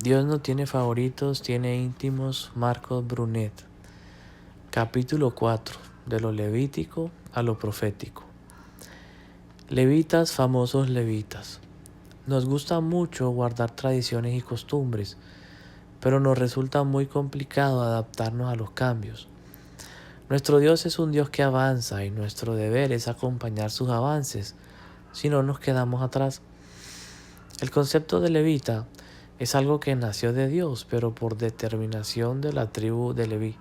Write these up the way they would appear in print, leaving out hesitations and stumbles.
Dios no tiene favoritos, tiene íntimos. Marcos Brunet. Capítulo 4. De lo levítico a lo profético. Levitas, famosos levitas. Nos gusta mucho guardar tradiciones y costumbres, pero nos resulta muy complicado adaptarnos a los cambios. Nuestro Dios es un Dios que avanza y nuestro deber es acompañar sus avances, si no nos quedamos atrás. El concepto de levita es algo que nació de Dios, pero por determinación de la tribu de Leví.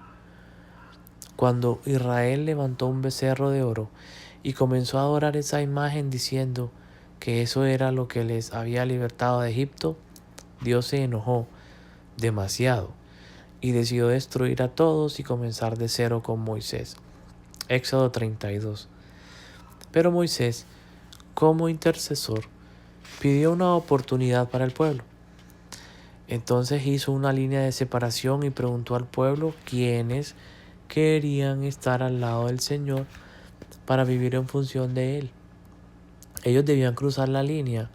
Cuando Israel levantó un becerro de oro y comenzó a adorar esa imagen diciendo que eso era lo que les había libertado de Egipto, Dios se enojó demasiado y decidió destruir a todos y comenzar de cero con Moisés. Éxodo 32. Pero Moisés, como intercesor, pidió una oportunidad para el pueblo. Entonces hizo una línea de separación y preguntó al pueblo quiénes querían estar al lado del Señor para vivir en función de Él. Ellos debían cruzar la línea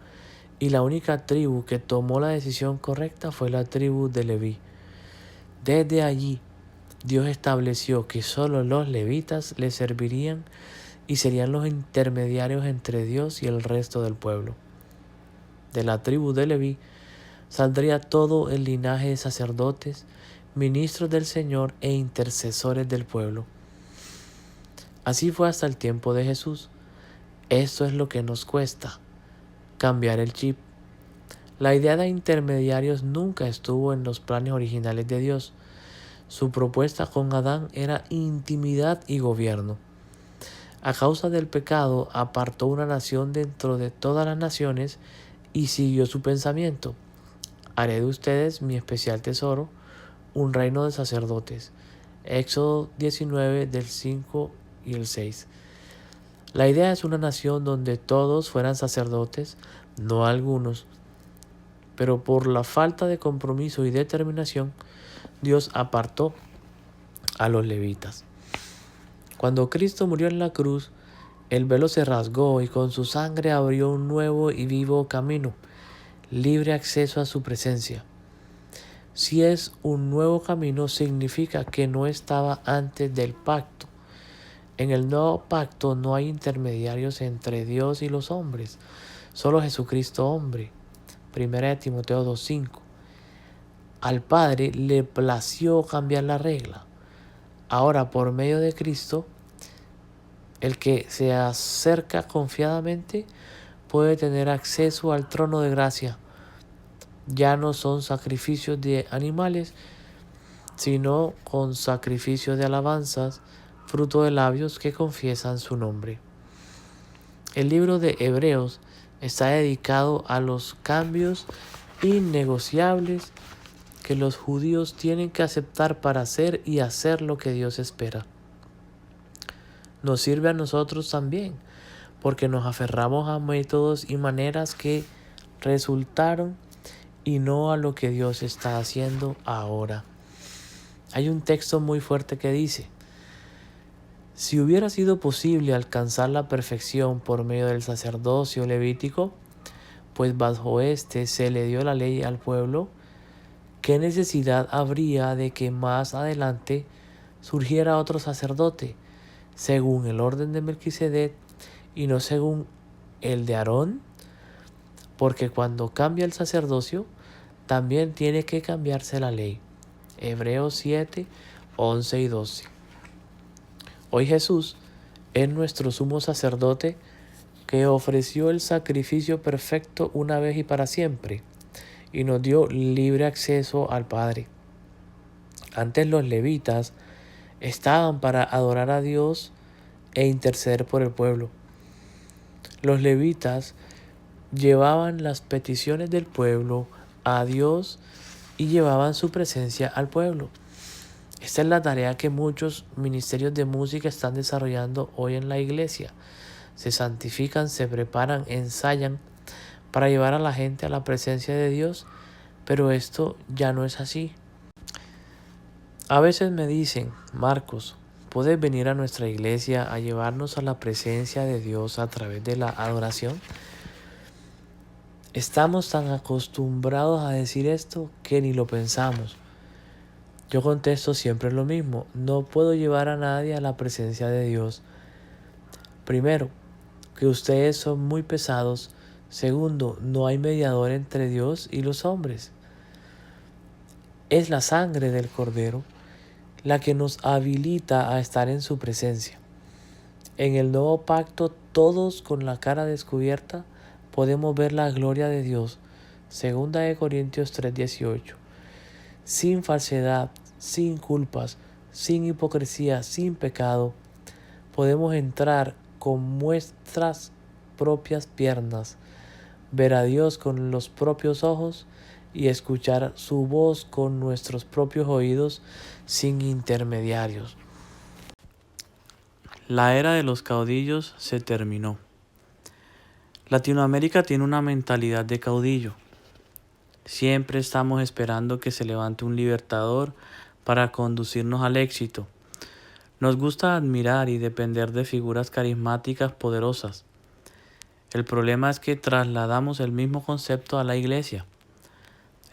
y la única tribu que tomó la decisión correcta fue la tribu de Leví. Desde allí, Dios estableció que solo los levitas le servirían y serían los intermediarios entre Dios y el resto del pueblo. De la tribu de Leví saldría todo el linaje de sacerdotes, ministros del Señor e intercesores del pueblo. Así fue hasta el tiempo de Jesús. Esto es lo que nos cuesta, cambiar el chip. La idea de intermediarios nunca estuvo en los planes originales de Dios. Su propuesta con Adán era intimidad y gobierno. A causa del pecado, apartó una nación dentro de todas las naciones y siguió su pensamiento. Haré de ustedes mi especial tesoro, un reino de sacerdotes. Éxodo 19 del 5 y el 6. La idea es una nación donde todos fueran sacerdotes, no algunos. Pero por la falta de compromiso y determinación, Dios apartó a los levitas. Cuando Cristo murió en la cruz, el velo se rasgó y con su sangre abrió un nuevo y vivo camino, libre acceso a su presencia. Si es un nuevo camino, significa que no estaba antes del pacto. En el nuevo pacto no hay intermediarios entre Dios y los hombres, solo Jesucristo hombre. 1 Timoteo 2:5. Al Padre le plació cambiar la regla. Ahora, por medio de Cristo, el que se acerca confiadamente puede tener acceso al trono de gracia. Ya no son sacrificios de animales, sino con sacrificios de alabanzas, fruto de labios que confiesan su nombre. El libro de Hebreos está dedicado a los cambios innegociables que los judíos tienen que aceptar para hacer y hacer lo que Dios espera. Nos sirve a nosotros también, porque nos aferramos a métodos y maneras que resultaron y no a lo que Dios está haciendo ahora. Hay un texto muy fuerte que dice: si hubiera sido posible alcanzar la perfección por medio del sacerdocio levítico, pues bajo este se le dio la ley al pueblo, ¿qué necesidad habría de que más adelante surgiera otro sacerdote, según el orden de Melquisedec y no según el de Aarón? Porque cuando cambia el sacerdocio, también tiene que cambiarse la ley. Hebreos 7, 11 y 12. Hoy Jesús es nuestro sumo sacerdote que ofreció el sacrificio perfecto una vez y para siempre y nos dio libre acceso al Padre. Antes los levitas estaban para adorar a Dios e interceder por el pueblo. Los levitas llevaban las peticiones del pueblo a Dios y llevaban su presencia al pueblo. Esta es la tarea que muchos ministerios de música están desarrollando hoy en la iglesia. Se santifican, se preparan, ensayan para llevar a la gente a la presencia de Dios, pero esto ya no es así. A veces me dicen: Marcos, ¿puedes venir a nuestra iglesia a llevarnos a la presencia de Dios a través de la adoración? Estamos tan acostumbrados a decir esto que ni lo pensamos. Yo contesto siempre lo mismo: no puedo llevar a nadie a la presencia de Dios. Primero, que ustedes son muy pesados. Segundo, no hay mediador entre Dios y los hombres. Es la sangre del Cordero la que nos habilita a estar en su presencia. En el nuevo pacto, todos con la cara descubierta podemos ver la gloria de Dios. Segunda de Corintios 3:18. Sin falsedad, sin culpas, sin hipocresía, sin pecado, podemos entrar con nuestras propias piernas, ver a Dios con los propios ojos y escuchar su voz con nuestros propios oídos sin intermediarios. La era de los caudillos se terminó. Latinoamérica tiene una mentalidad de caudillo. Siempre estamos esperando que se levante un libertador para conducirnos al éxito. Nos gusta admirar y depender de figuras carismáticas poderosas. El problema es que trasladamos el mismo concepto a la iglesia.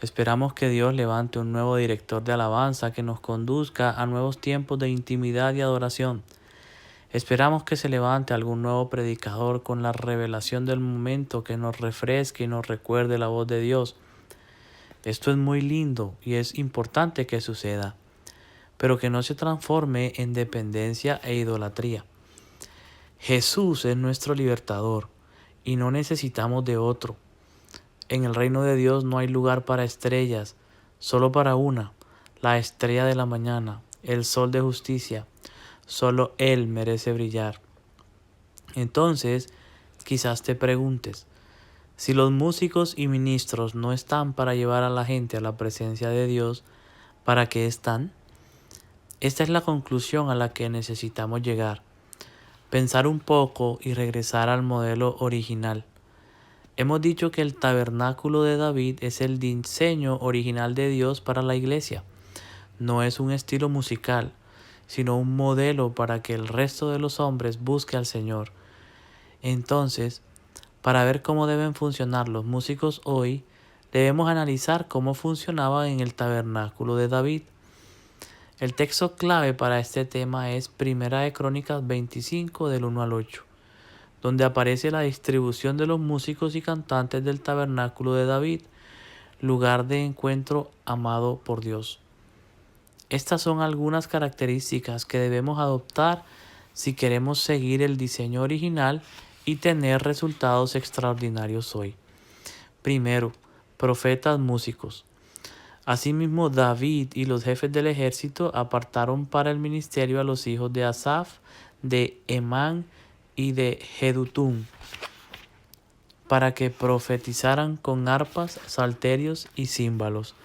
Esperamos que Dios levante un nuevo director de alabanza que nos conduzca a nuevos tiempos de intimidad y adoración. Esperamos que se levante algún nuevo predicador con la revelación del momento que nos refresque y nos recuerde la voz de Dios. Esto es muy lindo y es importante que suceda, pero que no se transforme en dependencia e idolatría. Jesús es nuestro libertador y no necesitamos de otro. En el reino de Dios no hay lugar para estrellas, solo para una, la estrella de la mañana, el sol de justicia. Solo Él merece brillar. Entonces, quizás te preguntes, si los músicos y ministros no están para llevar a la gente a la presencia de Dios, ¿para qué están? Esta es la conclusión a la que necesitamos llegar. Pensar un poco y regresar al modelo original. Hemos dicho que el tabernáculo de David es el diseño original de Dios para la iglesia. No es un estilo musical, sino un modelo para que el resto de los hombres busque al Señor. Entonces, para ver cómo deben funcionar los músicos hoy, debemos analizar cómo funcionaban en el tabernáculo de David. El texto clave para este tema es Primera de Crónicas 25 del 1 al 8, donde aparece la distribución de los músicos y cantantes del tabernáculo de David, lugar de encuentro amado por Dios. Estas son algunas características que debemos adoptar si queremos seguir el diseño original y tener resultados extraordinarios hoy. Primero, profetas músicos. Asimismo, David y los jefes del ejército apartaron para el ministerio a los hijos de Asaf, de Emán y de Jedutún, para que profetizaran con arpas, salterios y címbalos.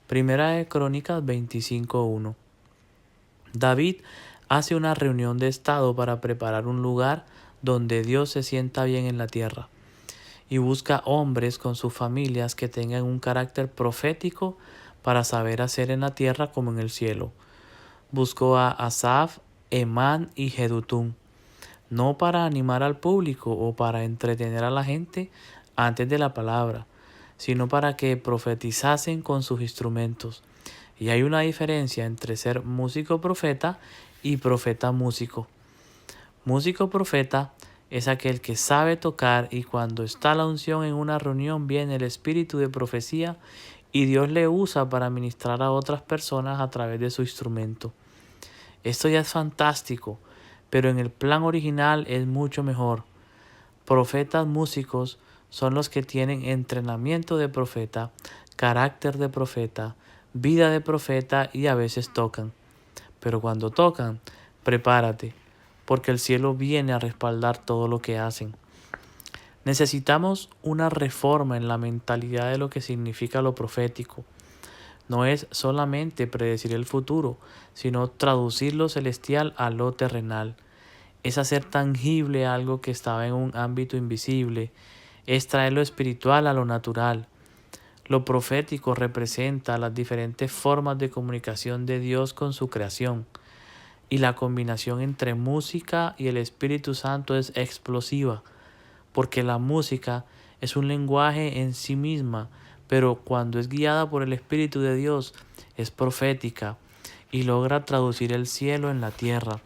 Primera de Crónicas 25:1. David hace una reunión de estado para preparar un lugar donde Dios se sienta bien en la tierra y busca hombres con sus familias que tengan un carácter profético para saber hacer en la tierra como en el cielo. Buscó a Asaf, Emán y Jedutún, no para animar al público o para entretener a la gente antes de la palabra, sino para que profetizasen con sus instrumentos. Y hay una diferencia entre ser músico profeta y profeta músico. Músico profeta es aquel que sabe tocar y cuando está la unción en una reunión viene el espíritu de profecía y Dios le usa para ministrar a otras personas a través de su instrumento. Esto ya es fantástico, pero en el plan original es mucho mejor. Profetas músicos son los que tienen entrenamiento de profeta, carácter de profeta, vida de profeta y a veces tocan. Pero cuando tocan, prepárate, porque el cielo viene a respaldar todo lo que hacen. Necesitamos una reforma en la mentalidad de lo que significa lo profético. No es solamente predecir el futuro, sino traducir lo celestial a lo terrenal. Es hacer tangible algo que estaba en un ámbito invisible. Es traer lo espiritual a lo natural. Lo profético representa las diferentes formas de comunicación de Dios con su creación. Y la combinación entre música y el Espíritu Santo es explosiva, porque la música es un lenguaje en sí misma, pero cuando es guiada por el Espíritu de Dios, es profética y logra traducir el cielo en la tierra.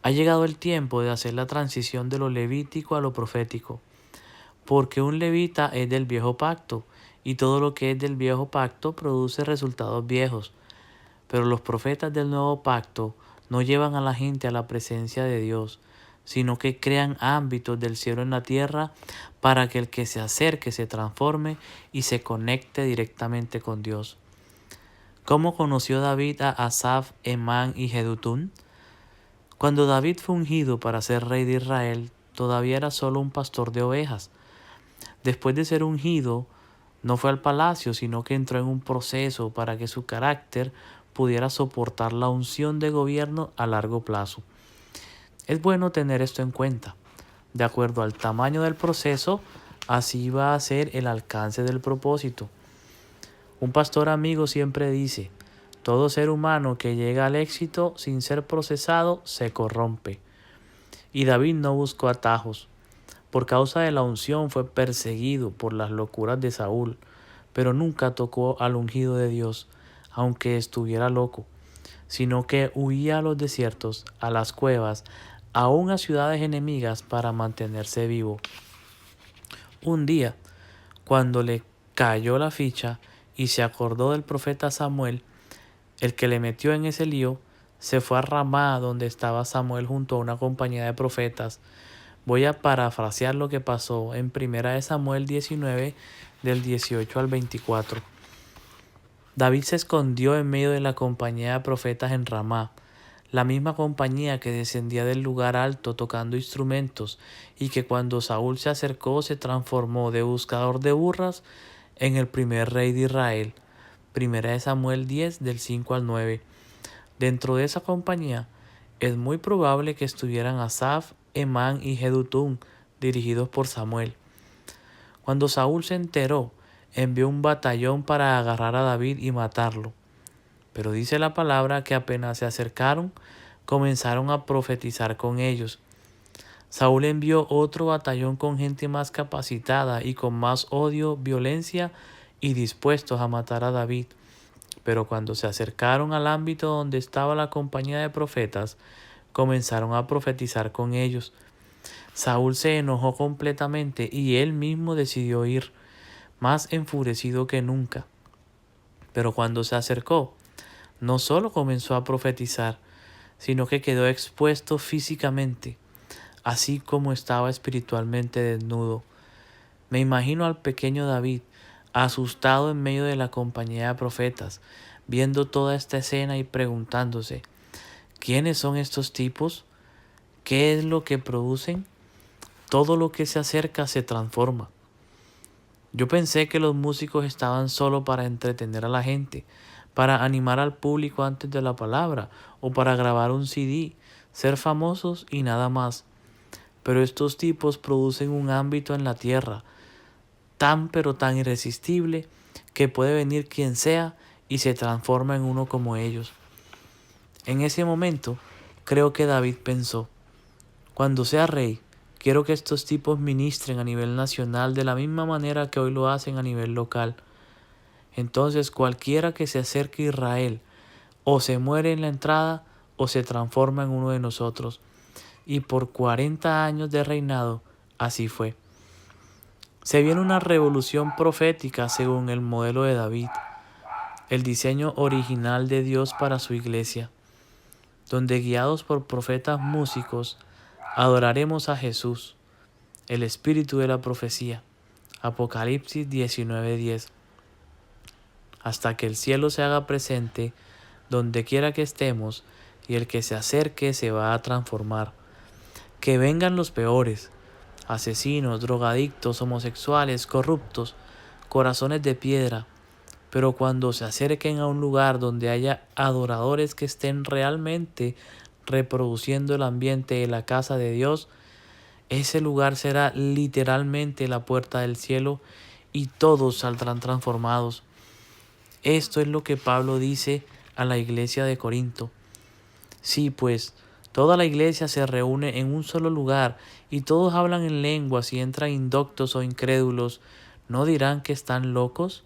Ha llegado el tiempo de hacer la transición de lo levítico a lo profético, porque un levita es del viejo pacto, y todo lo que es del viejo pacto produce resultados viejos. Pero los profetas del nuevo pacto no llevan a la gente a la presencia de Dios, sino que crean ámbitos del cielo en la tierra para que el que se acerque se transforme y se conecte directamente con Dios. ¿Cómo conoció David a Asaf, Emán y Jedutún? Cuando David fue ungido para ser rey de Israel, todavía era solo un pastor de ovejas. Después de ser ungido, no fue al palacio, sino que entró en un proceso para que su carácter pudiera soportar la unción de gobierno a largo plazo. Es bueno tener esto en cuenta. De acuerdo al tamaño del proceso, así va a ser el alcance del propósito. Un pastor amigo siempre dice: todo ser humano que llega al éxito sin ser procesado se corrompe. Y David no buscó atajos. Por causa de la unción fue perseguido por las locuras de Saúl, pero nunca tocó al ungido de Dios, aunque estuviera loco, sino que huía a los desiertos, a las cuevas, aún a ciudades enemigas para mantenerse vivo. Un día, cuando le cayó la ficha y se acordó del profeta Samuel, el que le metió en ese lío, se fue a Ramá, donde estaba Samuel junto a una compañía de profetas. Voy a parafrasear lo que pasó en 1 Samuel 19, del 18 al 24. David se escondió en medio de la compañía de profetas en Ramá, la misma compañía que descendía del lugar alto tocando instrumentos y que cuando Saúl se acercó se transformó de buscador de burras en el primer rey de Israel. 1 Samuel 10, del 5 al 9. Dentro de esa compañía es muy probable que estuvieran Asaf, Emán y Jedutún, dirigidos por Samuel. Cuando Saúl se enteró, envió un batallón para agarrar a David y matarlo. Pero dice la palabra que apenas se acercaron, comenzaron a profetizar con ellos. Saúl envió otro batallón con gente más capacitada y con más odio, violencia y dispuestos a matar a David. Pero cuando se acercaron al ámbito donde estaba la compañía de profetas, comenzaron a profetizar con ellos. Saúl se enojó completamente y él mismo decidió ir, más enfurecido que nunca. Pero cuando se acercó, no solo comenzó a profetizar, sino que quedó expuesto físicamente, así como estaba espiritualmente desnudo. Me imagino al pequeño David, asustado en medio de la compañía de profetas, viendo toda esta escena y preguntándose: ¿quiénes son estos tipos? ¿Qué es lo que producen? Todo lo que se acerca se transforma. Yo pensé que los músicos estaban solo para entretener a la gente, para animar al público antes de la palabra, o para grabar un CD, ser famosos y nada más. Pero estos tipos producen un ámbito en la tierra, tan pero tan irresistible, que puede venir quien sea y se transforma en uno como ellos. En ese momento, creo que David pensó: cuando sea rey, quiero que estos tipos ministren a nivel nacional de la misma manera que hoy lo hacen a nivel local. Entonces cualquiera que se acerque a Israel o se muere en la entrada o se transforma en uno de nosotros. Y por 40 años de reinado, así fue. Se viene una revolución profética según el modelo de David, el diseño original de Dios para su iglesia, donde guiados por profetas músicos, adoraremos a Jesús, el espíritu de la profecía. Apocalipsis 19:10. Hasta que el cielo se haga presente donde quiera que estemos y el que se acerque se va a transformar. Que vengan los peores: asesinos, drogadictos, homosexuales, corruptos, corazones de piedra. Pero cuando se acerquen a un lugar donde haya adoradores que estén realmente reproduciendo el ambiente de la casa de Dios, ese lugar será literalmente la puerta del cielo y todos saldrán transformados. Esto es lo que Pablo dice a la iglesia de Corinto. Sí, pues, Toda la iglesia se reúne en un solo lugar y todos hablan en lenguas y entran indoctos o incrédulos, ¿no dirán que están locos?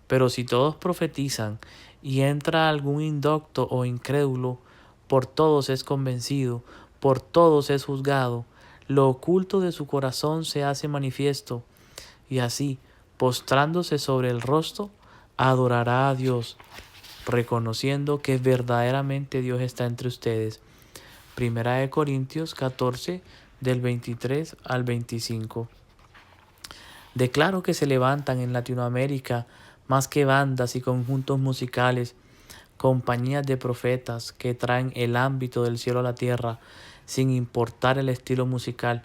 Pero si todos profetizan y entra algún indocto o incrédulo, por todos es convencido, por todos es juzgado, lo oculto de su corazón se hace manifiesto, y así, postrándose sobre el rostro, adorará a Dios, reconociendo que verdaderamente Dios está entre ustedes. Primera de Corintios 14, del 23 al 25. Declaro que se levantan en Latinoamérica más que bandas y conjuntos musicales, compañías de profetas que traen el ámbito del cielo a la tierra, sin importar el estilo musical.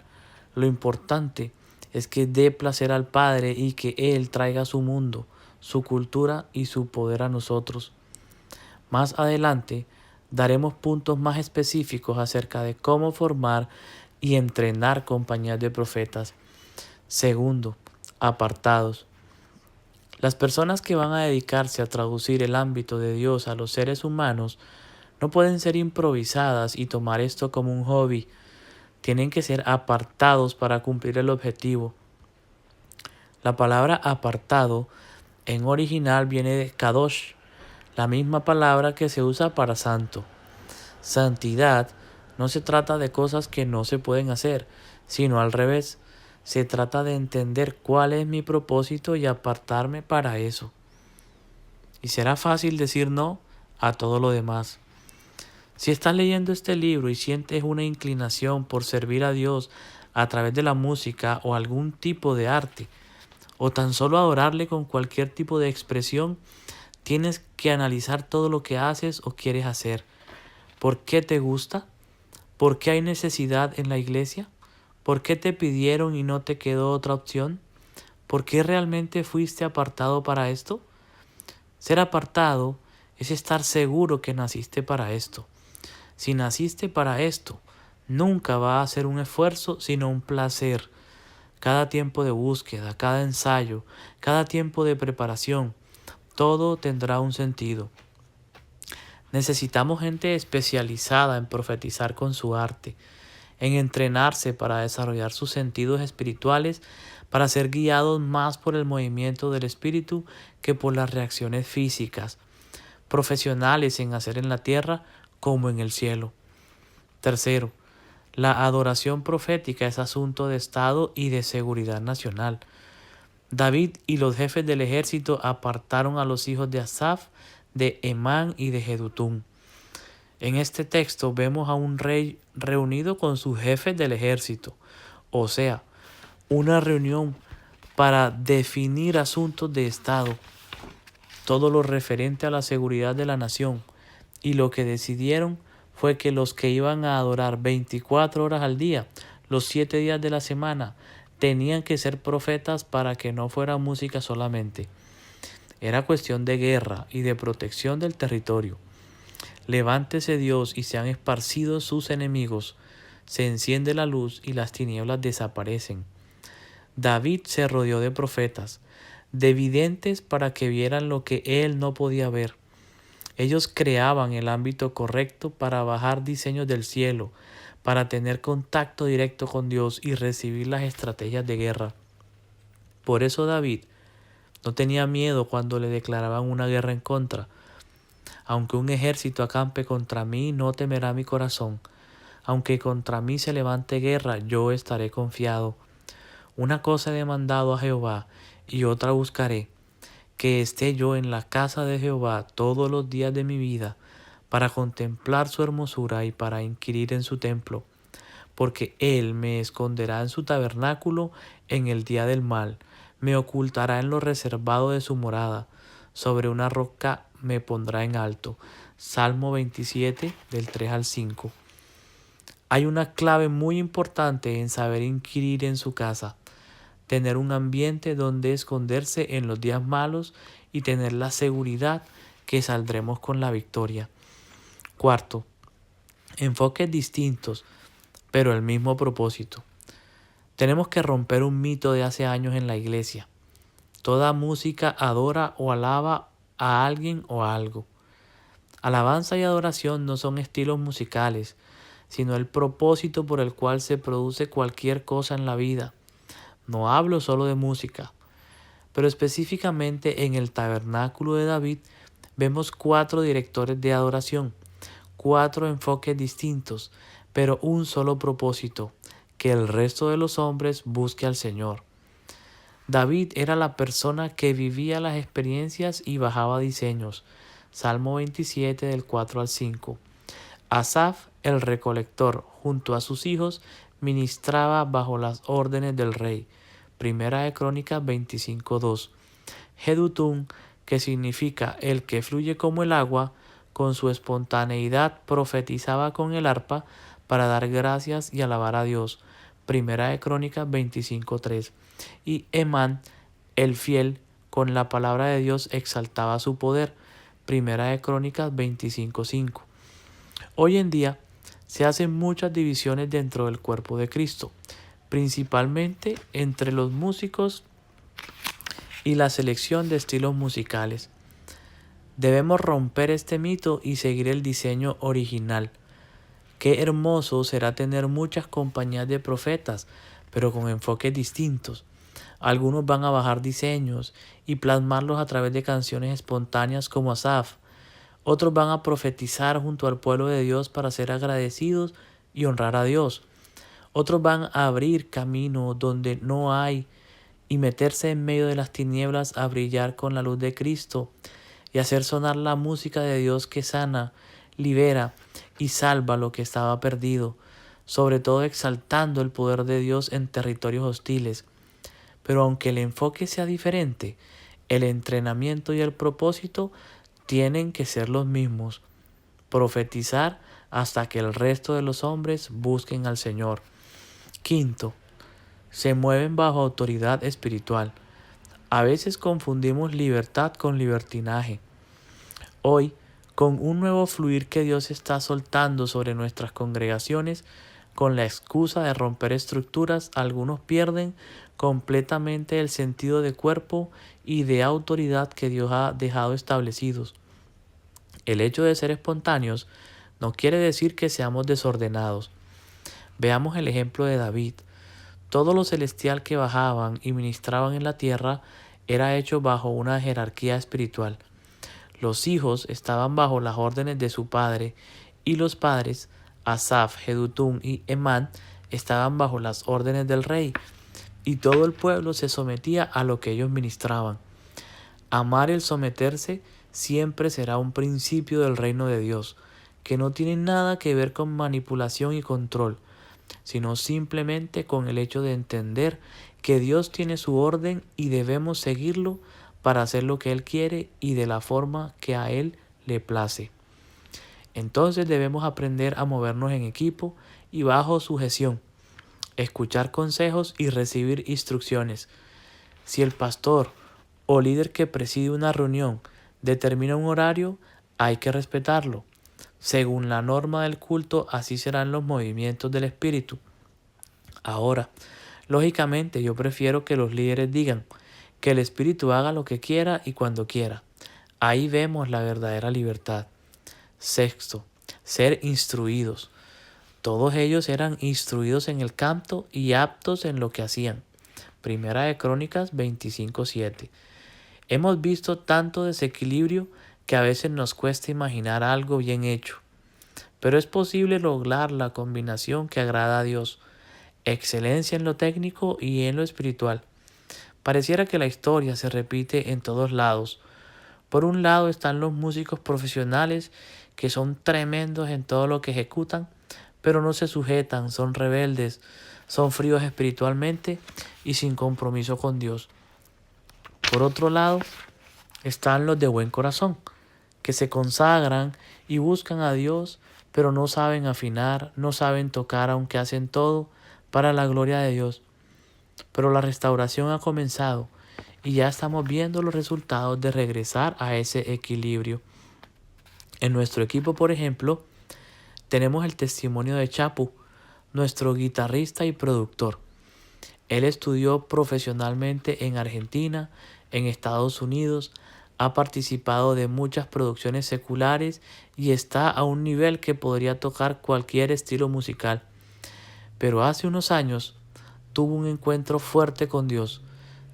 Lo importante es que dé placer al Padre y que Él traiga su mundo, su cultura y su poder a nosotros. Más adelante daremos puntos más específicos acerca de cómo formar y entrenar compañías de profetas. Segundo, apartados. Las personas que van a dedicarse a traducir el ámbito de Dios a los seres humanos no pueden ser improvisadas y tomar esto como un hobby. Tienen que ser apartados para cumplir el objetivo. La palabra apartado en original viene de kadosh, la misma palabra que se usa para santo. Santidad no se trata de cosas que no se pueden hacer, sino al revés. Se trata de entender cuál es mi propósito y apartarme para eso. Y será fácil decir no a todo lo demás. Si estás leyendo este libro y sientes una inclinación por servir a Dios a través de la música o algún tipo de arte, o tan solo adorarle con cualquier tipo de expresión, tienes que analizar todo lo que haces o quieres hacer. ¿Por qué te gusta? ¿Por qué hay necesidad en la iglesia? ¿Por qué te pidieron y no te quedó otra opción? ¿Por qué realmente fuiste apartado para esto? Ser apartado es estar seguro que naciste para esto. Si naciste para esto, nunca va a ser un esfuerzo, sino un placer. Cada tiempo de búsqueda, cada ensayo, cada tiempo de preparación, todo tendrá un sentido. Necesitamos gente especializada en profetizar con su arte, en entrenarse para desarrollar sus sentidos espirituales, para ser guiados más por el movimiento del espíritu que por las reacciones físicas, profesionales en hacer en la tierra como en el cielo. Tercero, la adoración profética es asunto de Estado y de seguridad nacional. David y los jefes del ejército apartaron a los hijos de Asaf, de Emán y de Jedutún. En este texto vemos a un rey reunido con sus jefes del ejército, o sea, una reunión para definir asuntos de Estado, todo lo referente a la seguridad de la nación, y lo que decidieron fue que los que iban a adorar 24 horas al día, los 7 días de la semana, tenían que ser profetas para que no fuera música solamente. Era cuestión de guerra y de protección del territorio. Levántese Dios y sean esparcidos sus enemigos. Se enciende la luz y las tinieblas desaparecen. David se rodeó de profetas, de videntes para que vieran lo que él no podía ver. Ellos creaban el ámbito correcto para bajar diseños del cielo, para tener contacto directo con Dios y recibir las estrategias de guerra. Por eso David no tenía miedo cuando le declaraban una guerra en contra. Aunque un ejército acampe contra mí, no temerá mi corazón. Aunque contra mí se levante guerra, yo estaré confiado. Una cosa he demandado a Jehová, y otra buscaré, que esté yo en la casa de Jehová todos los días de mi vida, para contemplar su hermosura y para inquirir en su templo. Porque él me esconderá en su tabernáculo en el día del mal, me ocultará en lo reservado de su morada, sobre una roca me pondrá en alto. Salmo 27, del 3 al 5. Hay una clave muy importante en saber inquirir en su casa, tener un ambiente donde esconderse en los días malos y tener la seguridad que saldremos con la victoria. Cuarto, enfoques distintos, pero el mismo propósito. Tenemos que romper un mito de hace años en la iglesia. Toda música adora o alaba a alguien o a algo. Alabanza y adoración no son estilos musicales, sino el propósito por el cual se produce cualquier cosa en la vida. No hablo solo de música, pero específicamente en el tabernáculo de David vemos 4 directores de adoración, 4 enfoques distintos, pero un solo propósito, que el resto de los hombres busque al Señor. David era la persona que vivía las experiencias y bajaba diseños. Salmo 27 del 4 al 5. Asaf, el recolector, junto a sus hijos, ministraba bajo las órdenes del rey. Primera de Crónicas 25:2. Jedutún, que significa el que fluye como el agua, con su espontaneidad profetizaba con el arpa para dar gracias y alabar a Dios. Primera de Crónicas 25:3. Y Emán, el fiel, con la palabra de Dios exaltaba su poder. Primera de Crónicas 25:5. Hoy en día se hacen muchas divisiones dentro del cuerpo de Cristo, principalmente entre los músicos y la selección de estilos musicales. Debemos romper este mito y seguir el diseño original. Qué hermoso será tener muchas compañías de profetas, pero con enfoques distintos. Algunos van a bajar diseños y plasmarlos a través de canciones espontáneas como Asaf. Otros van a profetizar junto al pueblo de Dios para ser agradecidos y honrar a Dios. Otros van a abrir camino donde no hay y meterse en medio de las tinieblas a brillar con la luz de Cristo y hacer sonar la música de Dios que sana, libera y salva lo que estaba perdido, sobre todo exaltando el poder de Dios en territorios hostiles. Pero aunque el enfoque sea diferente, el entrenamiento y el propósito tienen que ser los mismos: profetizar hasta que el resto de los hombres busquen al Señor. Quinto, se mueven bajo autoridad espiritual. A veces confundimos libertad con libertinaje. Hoy, con un nuevo fluir que Dios está soltando sobre nuestras congregaciones, con la excusa de romper estructuras, algunos pierden completamente el sentido de cuerpo y de autoridad que Dios ha dejado establecidos. El hecho de ser espontáneos no quiere decir que seamos desordenados. Veamos el ejemplo de David. Todo lo celestial que bajaban y ministraban en la tierra era hecho bajo una jerarquía espiritual. Los hijos estaban bajo las órdenes de su padre, y los padres, Asaf, Jedutún y Emán, estaban bajo las órdenes del rey, y todo el pueblo se sometía a lo que ellos ministraban. Amar el someterse siempre será un principio del reino de Dios, que no tiene nada que ver con manipulación y control, sino simplemente con el hecho de entender que Dios tiene su orden y debemos seguirlo para hacer lo que Él quiere y de la forma que a Él le place. Entonces debemos aprender a movernos en equipo y bajo sujeción, escuchar consejos y recibir instrucciones. Si el pastor o líder que preside una reunión determina un horario, hay que respetarlo. Según la norma del culto, así serán los movimientos del Espíritu. Ahora, lógicamente, yo prefiero que los líderes digan que el Espíritu haga lo que quiera y cuando quiera. Ahí vemos la verdadera libertad. Sexto, ser instruidos. Todos ellos eran instruidos en el canto y aptos en lo que hacían. Primera de Crónicas 25:7. Hemos visto tanto desequilibrio que a veces nos cuesta imaginar algo bien hecho. Pero es posible lograr la combinación que agrada a Dios: excelencia en lo técnico y en lo espiritual. Pareciera que la historia se repite en todos lados. Por un lado están los músicos profesionales que son tremendos en todo lo que ejecutan, pero no se sujetan, son rebeldes, son fríos espiritualmente y sin compromiso con Dios. Por otro lado están los de buen corazón, que se consagran y buscan a Dios, pero no saben afinar, no saben tocar, aunque hacen todo para la gloria de Dios. Pero la restauración ha comenzado y ya estamos viendo los resultados de regresar a ese equilibrio. En nuestro equipo, por ejemplo, tenemos el testimonio de Chapu, nuestro guitarrista y productor. Él estudió profesionalmente en Argentina, en Estados Unidos, ha participado de muchas producciones seculares y está a un nivel que podría tocar cualquier estilo musical. Pero hace unos años tuvo un encuentro fuerte con Dios,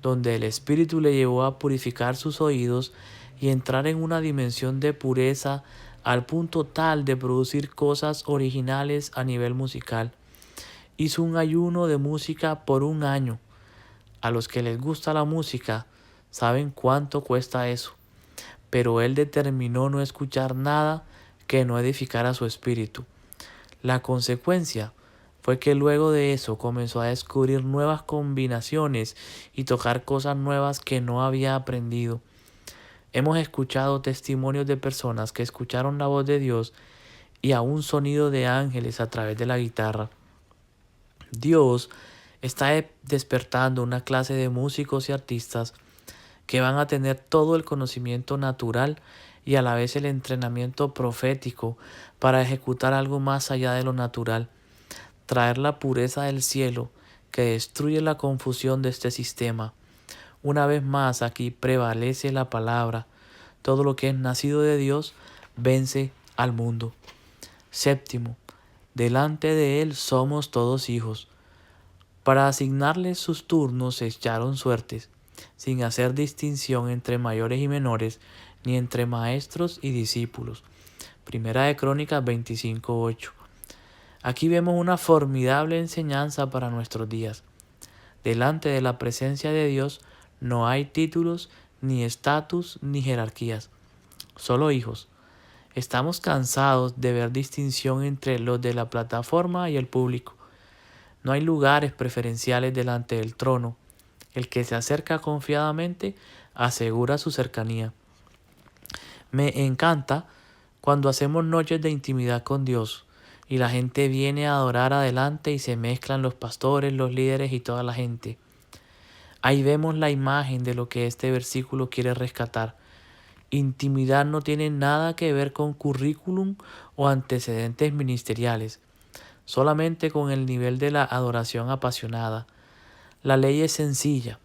donde el Espíritu le llevó a purificar sus oídos y entrar en una dimensión de pureza al punto tal de producir cosas originales a nivel musical. Hizo un ayuno de música por un año. A los que les gusta la música saben cuánto cuesta eso, pero él determinó no escuchar nada que no edificara su espíritu. La consecuencia fue que luego de eso comenzó a descubrir nuevas combinaciones y tocar cosas nuevas que no había aprendido. Hemos escuchado testimonios de personas que escucharon la voz de Dios y a un sonido de ángeles a través de la guitarra. Dios está despertando una clase de músicos y artistas que van a tener todo el conocimiento natural y a la vez el entrenamiento profético para ejecutar algo más allá de lo natural, traer la pureza del cielo que destruye la confusión de este sistema. Una vez más aquí prevalece la palabra. Todo lo que es nacido de Dios vence al mundo. Séptimo, delante de Él somos todos hijos. Para asignarles sus turnos se echaron suertes, sin hacer distinción entre mayores y menores, ni entre maestros y discípulos. Primera de Crónicas 25:8. Aquí vemos una formidable enseñanza para nuestros días. Delante de la presencia de Dios no hay títulos, ni estatus, ni jerarquías, solo hijos. Estamos cansados de ver distinción entre los de la plataforma y el público. No hay lugares preferenciales delante del trono. El que se acerca confiadamente asegura su cercanía. Me encanta cuando hacemos noches de intimidad con Dios y la gente viene a adorar adelante y se mezclan los pastores, los líderes y toda la gente. Ahí vemos la imagen de lo que este versículo quiere rescatar. Intimidad no tiene nada que ver con currículum o antecedentes ministeriales, solamente con el nivel de la adoración apasionada. La ley es sencilla.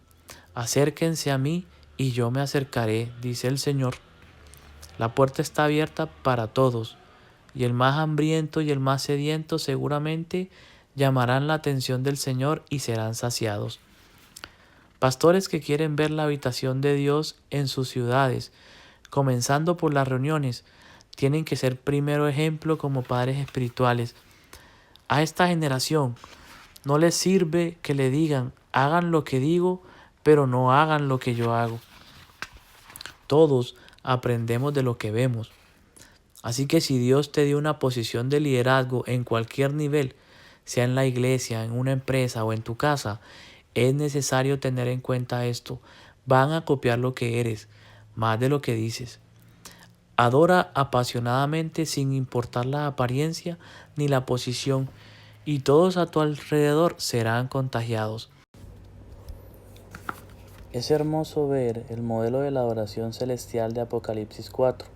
Acérquense a mí y yo me acercaré, dice el Señor. La puerta está abierta para todos, y el más hambriento y el más sediento seguramente llamarán la atención del Señor y serán saciados. Pastores que quieren ver la habitación de Dios en sus ciudades, comenzando por las reuniones, tienen que ser primero ejemplo como padres espirituales. A esta generación no les sirve que le digan, hagan lo que digo, pero no hagan lo que yo hago. Todos aprendemos de lo que vemos. Así que si Dios te dio una posición de liderazgo en cualquier nivel, sea en la iglesia, en una empresa o en tu casa, es necesario tener en cuenta esto. Van a copiar lo que eres, más de lo que dices. Adora apasionadamente sin importar la apariencia ni la posición, y todos a tu alrededor serán contagiados. Es hermoso ver el modelo de la adoración celestial de Apocalipsis 4.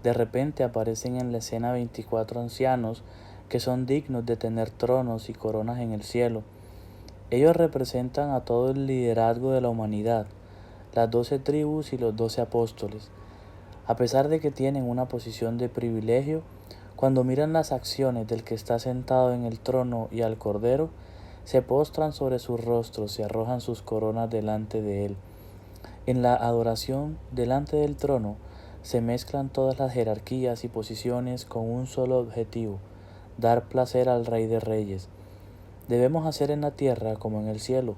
De repente aparecen en la escena 24 ancianos que son dignos de tener tronos y coronas en el cielo. Ellos representan a todo el liderazgo de la humanidad, las 12 tribus y los 12 apóstoles. A pesar de que tienen una posición de privilegio, cuando miran las acciones del que está sentado en el trono y al Cordero, se postran sobre sus rostros y arrojan sus coronas delante de él. En la adoración delante del trono se mezclan todas las jerarquías y posiciones con un solo objetivo: dar placer al Rey de Reyes. Debemos hacer en la tierra como en el cielo,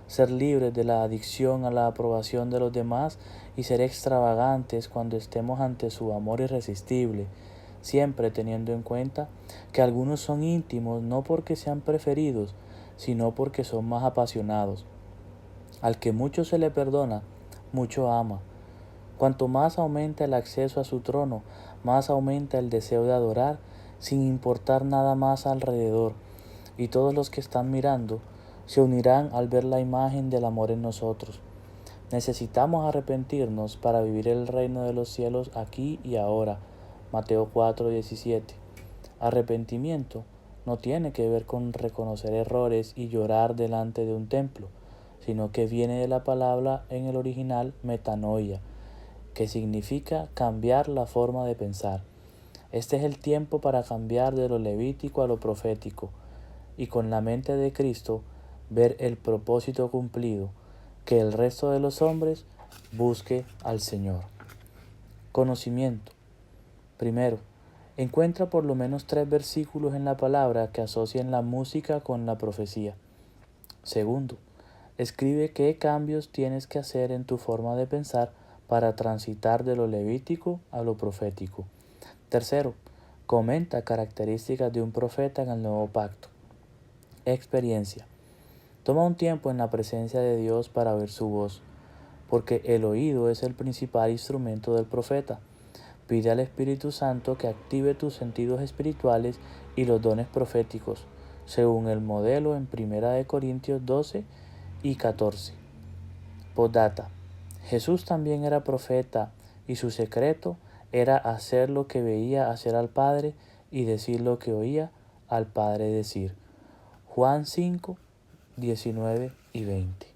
ser libres de la adicción a la aprobación de los demás y ser extravagantes cuando estemos ante su amor irresistible, siempre teniendo en cuenta que algunos son íntimos no porque sean preferidos, sino porque son más apasionados. Al que mucho se le perdona, mucho ama. Cuanto más aumenta el acceso a su trono, más aumenta el deseo de adorar, sin importar nada más alrededor, y todos los que están mirando se unirán al ver la imagen del amor en nosotros. Necesitamos arrepentirnos para vivir el reino de los cielos aquí y ahora. Mateo 4:17. Arrepentimiento no tiene que ver con reconocer errores y llorar delante de un templo, sino que viene de la palabra en el original metanoia, que significa cambiar la forma de pensar. Este es el tiempo para cambiar de lo levítico a lo profético y con la mente de Cristo ver el propósito cumplido, que el resto de los hombres busque al Señor. Conocimiento. Primero, encuentra por lo menos 3 versículos en la palabra que asocien la música con la profecía. Segundo, escribe qué cambios tienes que hacer en tu forma de pensar para transitar de lo levítico a lo profético. Tercero, comenta características de un profeta en el nuevo pacto. Experiencia. Toma un tiempo en la presencia de Dios para oír su voz, porque el oído es el principal instrumento del profeta. Pide al Espíritu Santo que active tus sentidos espirituales y los dones proféticos, según el modelo en 1 Corintios 12 y 14. Postdata. Jesús también era profeta y su secreto era hacer lo que veía hacer al Padre y decir lo que oía al Padre decir. Juan 5, 19 y 20.